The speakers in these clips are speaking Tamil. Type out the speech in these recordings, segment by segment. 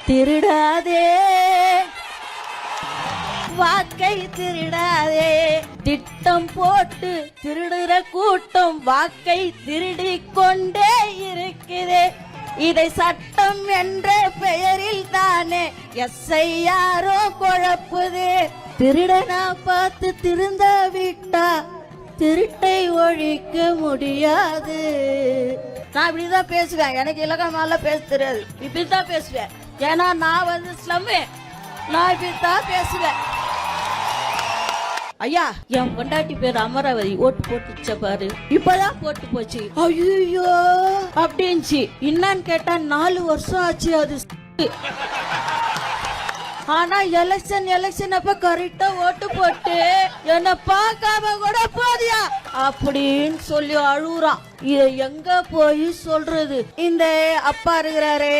திருடாதே வாக்கை திருடாதே. திட்டம் போட்டு திருடுற கூட்டம் வாக்கை திருடி கொண்டே இருக்குதே. இதை சட்டம் என்ற பெயரில் தானே எஸ்ஐயாரோ குழப்புது. திருடனா பார்த்து திருந்த விட்டா திருட்டை ஒழிக்க முடியாது. நான் இப்படிதான் பேசுவேன். எனக்கு இலக்கணமால பேச தெரியாது. இப்படிதான் பேசுவேன். ஏன்னா நான் ஸ்லம்மு. நான் இப்படித்தான் பேசுவேன். ஐயா, என் பொண்டாட்டி பேர் அமராவதி. ஓட்டு போட்டுச்ச பாரு. இப்பதான் போட்டு போச்சு. ஐயோ அப்படின்ச்சு. என்னன்னு கேட்டா 4 வருஷம் ஆச்சு அது. ஆனா எலெக்ஷன் அப்ப கரெக்டா ஓட்டு போட்டு என்ன பார்க்காம கூட போதியா அப்படின்னு சொல்லி அழுகுறான். இத எங்க போய் சொல்றது? இந்த அப்பா இருக்கிறாரு,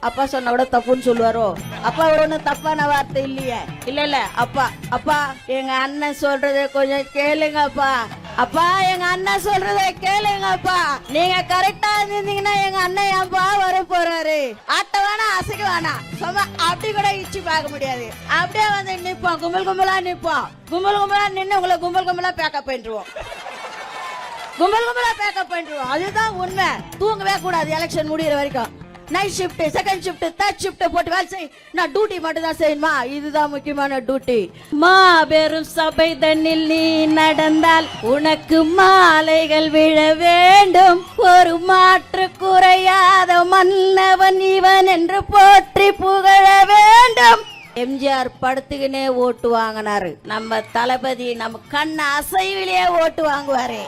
அப்பா சொன்ன விட தப்புன்னு சொல்லுவாரோ? அப்பா ஒண்ணு தப்பான வார்த்தை இல்லையே. இல்ல அப்பா அப்பா எங்க அண்ணன் சொல்றதை கொஞ்சம் கேளுங்கப்பா. அப்பா எங்க அண்ணன் சொல்றதை கேளுங்கப்பா. நீங்க கரெக்டா இருந்தீங்கன்னா எங்க அண்ணன் ஏன்பா வர போறாரு? ஆட்ட வேணா அசைக்க வேணாம். சும்மா அப்படி கூட இச்சு பார்க்க முடியாது. அப்படியே வந்து நிப்போம். கும்பலா நிப்போம். கும்பலா நின்று உங்களை கும்பலா பேக்கப் பண்ணிடுவோம். கும்பலா பேக்கப் பண்ணிடுவோம். அதுதான் உண்மை. தூங்கவே கூடாது எலெக்ஷன் முடிகிற வரைக்கும். Night shift, second shift, third shift போட்டு வேலை செய். நான் டியூட்டி மட்டும் தான் செய்யணுமா? இதுதான் முக்கியமான டியூட்டி. மாபெரும் சபை தன்னில் நீ நடந்தால் உனக்கு மாலைகள் விழ வேண்டும். ஒரு மாற்று குறையாத மன்னவன் இவன் என்று போற்றி புகழ வேண்டும். எம்ஜிஆர் படுத்துக்கினே ஓட்டு வாங்கினாரு. நம்ம தளபதி நம்ம கண் அசைவிலேயே ஓட்டு வாங்குவாரு.